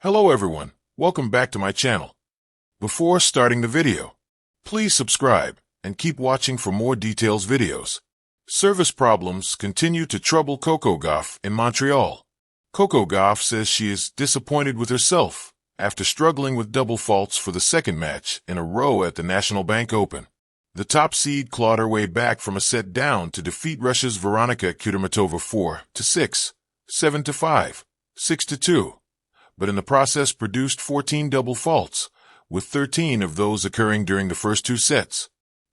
Hello everyone, welcome back to my channel. Before starting the video, please subscribe and keep watching for more details videos. Service problems continue to trouble Coco Gauff in Montreal. Coco Gauff says she is disappointed with herself after struggling with double faults for the second match in a row at the National Bank Open. The top seed clawed her way back from a set down to defeat Russia's Veronika Kudermetova 4-6, 7-5, 6-2. But in the process produced 14 double faults, with 13 of those occurring during the first two sets.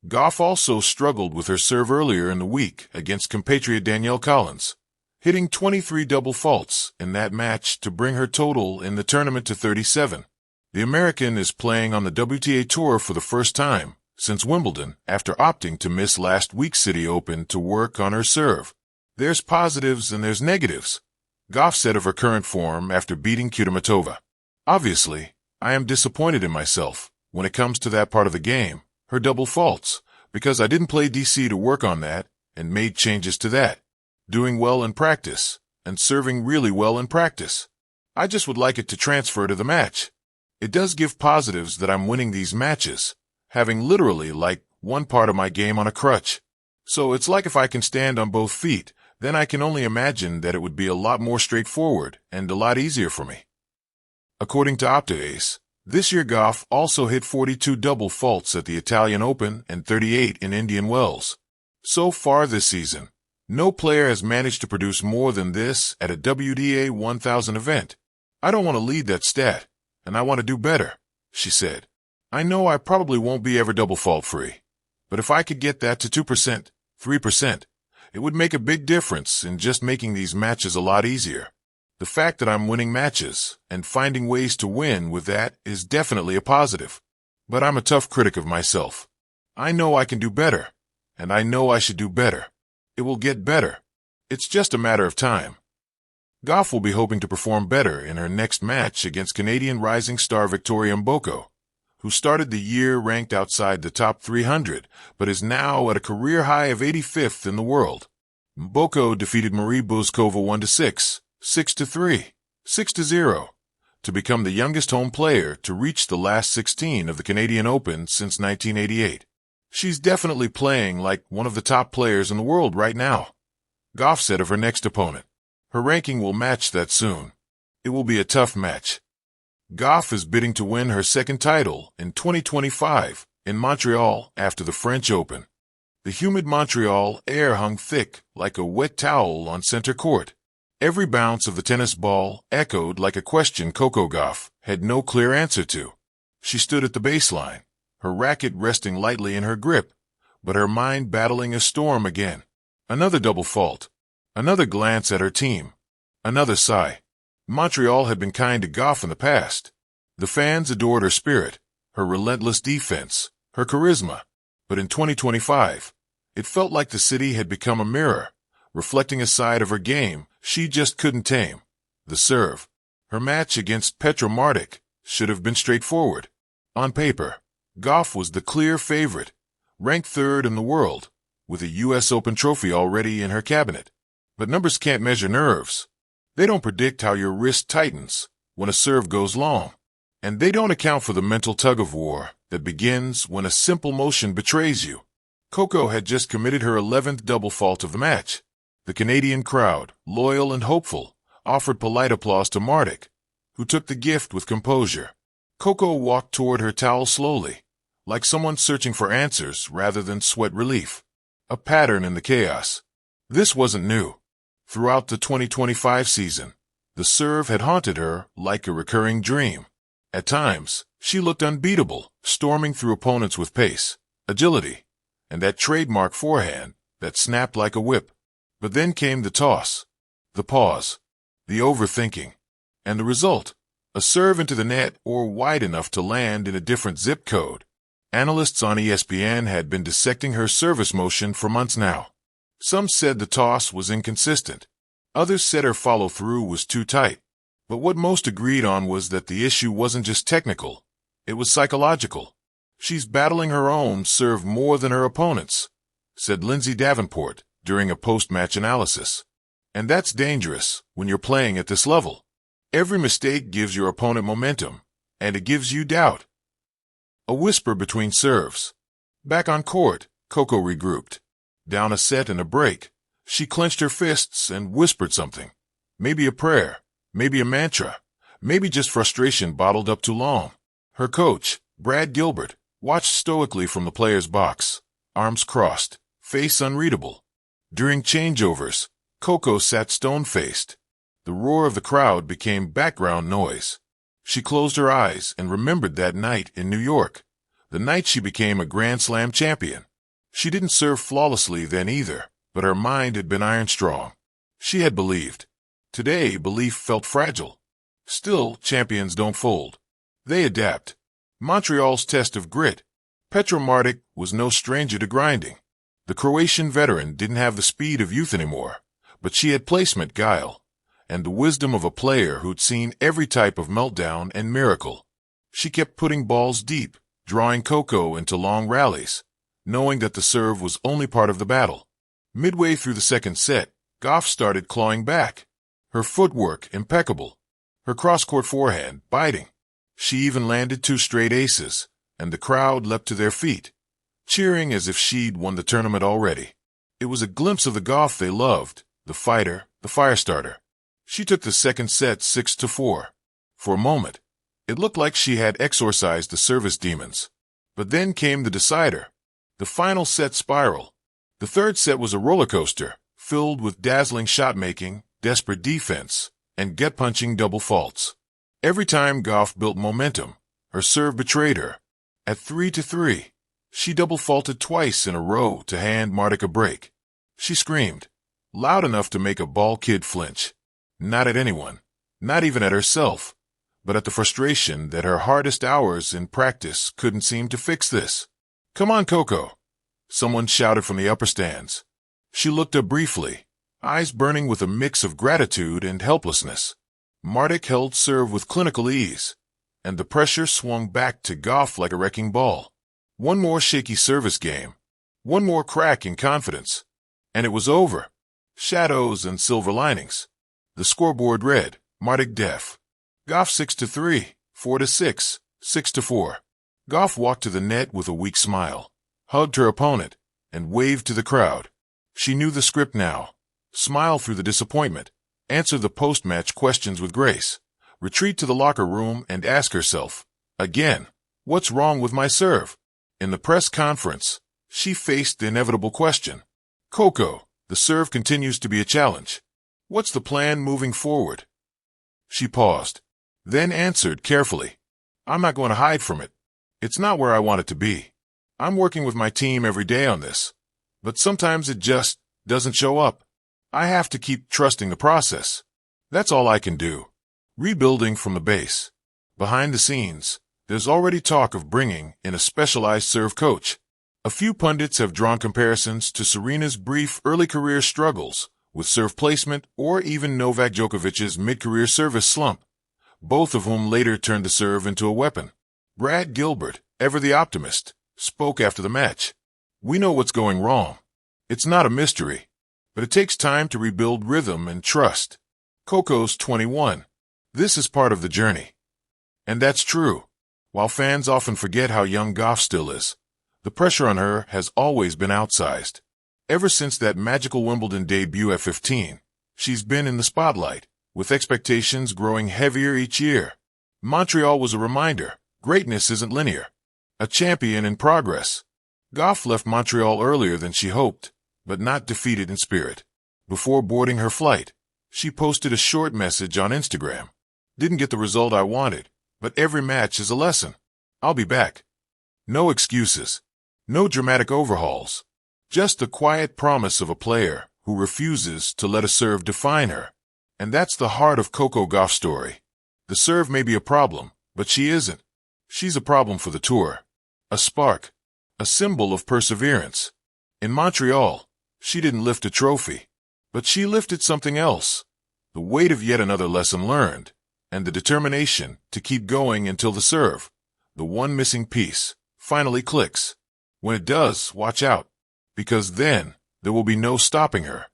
Gauff also struggled with her serve earlier in the week against compatriot Danielle Collins, hitting 23 double faults in that match to bring her total in the tournament to 37. The American is playing on the WTA Tour for the first time since Wimbledon after opting to miss last week's City Open to work on her serve. There's positives and there's negatives, Gauff said of her current form after beating Kudermetova. Obviously, I am disappointed in myself when it comes to that part of the game, her double faults, because I didn't play DC to work on that and made changes to that. Doing well in practice and serving really well in practice. I just would like it to transfer to the match. It does give positives that I'm winning these matches, having literally like one part of my game on a crutch. So it's like if I can stand on both feet, then I can only imagine that it would be a lot more straightforward and a lot easier for me. According to OptaAce, this year Gauff also hit 42 double faults at the Italian Open and 38 in Indian Wells. So far this season, no player has managed to produce more than this at a WTA 1000 event. I don't want to lead that stat, and I want to do better, she said. I know I probably won't be ever double fault free, but if I could get that to 2%, 3%, it would make a big difference in just making these matches a lot easier. The fact that I'm winning matches and finding ways to win with that is definitely a positive. But I'm a tough critic of myself. I know I can do better, and I know I should do better. It will get better. It's just a matter of time. Gauff will be hoping to perform better in her next match against Canadian rising star Victoria Mboko, who started the year ranked outside the top 300, but is now at a career high of 85th in the world. Mboko defeated Marie Bouzkova 1-6, 6-3, 6-0, to become the youngest home player to reach the last 16 of the Canadian Open since 1988. She's definitely playing like one of the top players in the world right now, Gauff said of her next opponent. Her ranking will match that soon. It will be a tough match. Gauff is bidding to win her second title in 2025 in Montreal after the French Open. The humid Montreal air hung thick like a wet towel on center court. Every bounce of the tennis ball echoed like a question Coco Gauff had no clear answer to. She stood at the baseline, her racket resting lightly in her grip, but her mind battling a storm again. Another double fault. Another glance at her team. Another sigh. Montreal had been kind to Gauff in the past. The fans adored her spirit, her relentless defense, her charisma. But in 2025, it felt like the city had become a mirror, reflecting a side of her game she just couldn't tame. The serve. Her match against Petra Martic should have been straightforward. On paper, Gauff was the clear favorite, ranked third in the world, with a U.S. Open trophy already in her cabinet. But numbers can't measure nerves. They don't predict how your wrist tightens when a serve goes long. And they don't account for the mental tug-of-war that begins when a simple motion betrays you. Coco had just committed her 11th double fault of the match. The Canadian crowd, loyal and hopeful, offered polite applause to Martic, who took the gift with composure. Coco walked toward her towel slowly, like someone searching for answers rather than sweat relief. A pattern in the chaos. This wasn't new. Throughout the 2025 season, the serve had haunted her like a recurring dream. At times, she looked unbeatable, storming through opponents with pace, agility, and that trademark forehand that snapped like a whip. But then came the toss, the pause, the overthinking, and the result, a serve into the net or wide enough to land in a different zip code. Analysts on ESPN had been dissecting her service motion for months now. Some said the toss was inconsistent. Others said her follow-through was too tight. But what most agreed on was that the issue wasn't just technical. It was psychological. She's battling her own serve more than her opponents, said Lindsay Davenport during a post-match analysis. And that's dangerous when you're playing at this level. Every mistake gives your opponent momentum, and it gives you doubt. A whisper between serves. Back on court, Coco regrouped. Down a set and a break, she clenched her fists and whispered something. Maybe a prayer, maybe a mantra, maybe just frustration bottled up too long. Her coach, Brad Gilbert, watched stoically from the player's box, arms crossed, face unreadable. During changeovers, Coco sat stone-faced. The roar of the crowd became background noise. She closed her eyes and remembered that night in New York, the night she became a Grand Slam champion. She didn't serve flawlessly then either, but her mind had been iron strong. She had believed. Today, belief felt fragile. Still, champions don't fold. They adapt. Montreal's test of grit. Petra Martic was no stranger to grinding. The Croatian veteran didn't have the speed of youth anymore, but she had placement guile, and the wisdom of a player who'd seen every type of meltdown and miracle. She kept putting balls deep, drawing Coco into long rallies, knowing that the serve was only part of the battle. Midway through the second set, Gauff started clawing back. Her footwork impeccable. Her cross-court forehand biting. She even landed 2 straight aces, and the crowd leapt to their feet, cheering as if she'd won the tournament already. It was a glimpse of the Gauff they loved, the fighter, the fire-starter. She took the second set 6-4. For a moment, it looked like she had exorcised the service demons. But then came the decider, the final set spiral. The third set was a roller coaster, filled with dazzling shot-making, desperate defense, and gut-punching double faults. Every time Gauff built momentum, her serve betrayed her. At 3-3, she double-faulted twice in a row to hand Martic a break. She screamed, loud enough to make a ball kid flinch. Not at anyone, not even at herself, but at the frustration that her hardest hours in practice couldn't seem to fix this. "Come on, Coco," someone shouted from the upper stands. She looked up briefly, eyes burning with a mix of gratitude and helplessness. Martic held serve with clinical ease, and the pressure swung back to Gauff like a wrecking ball. One more shaky service game, one more crack in confidence, and it was over. Shadows and silver linings. The scoreboard read, Martic def. Gauff 6-3, 4-6, 6-4. Gauff walked to the net with a weak smile, hugged her opponent, and waved to the crowd. She knew the script now. Smile through the disappointment, answer the post-match questions with grace, retreat to the locker room and ask herself, again, what's wrong with my serve? In the press conference, she faced the inevitable question. Coco, the serve continues to be a challenge. What's the plan moving forward? She paused, then answered carefully. I'm not going to hide from it. It's not where I want it to be. I'm working with my team every day on this, but sometimes it just doesn't show up. I have to keep trusting the process. That's all I can do. Rebuilding from the base. Behind the scenes, there's already talk of bringing in a specialized serve coach. A few pundits have drawn comparisons to Serena's brief early career struggles with serve placement or even Novak Djokovic's mid-career service slump, both of whom later turned the serve into a weapon. Brad Gilbert, ever the optimist, spoke after the match. We know what's going wrong. It's not a mystery, but it takes time to rebuild rhythm and trust. Coco's 21. This is part of the journey. And that's true. While fans often forget how young Gauff still is, the pressure on her has always been outsized. Ever since that magical Wimbledon debut at 15, she's been in the spotlight, with expectations growing heavier each year. Montreal was a reminder, greatness isn't linear. A champion in progress. Gauff left Montreal earlier than she hoped, but not defeated in spirit. Before boarding her flight, she posted a short message on Instagram. Didn't get the result I wanted, but every match is a lesson. I'll be back. No excuses. No dramatic overhauls. Just the quiet promise of a player who refuses to let a serve define her. And that's the heart of Coco Gauff's story. The serve may be a problem, but she isn't. She's a problem for the tour. A spark. A symbol of perseverance. In Montreal, she didn't lift a trophy, but she lifted something else. The weight of yet another lesson learned, and the determination to keep going until the serve, the one missing piece, finally clicks. When it does, watch out, because then there will be no stopping her.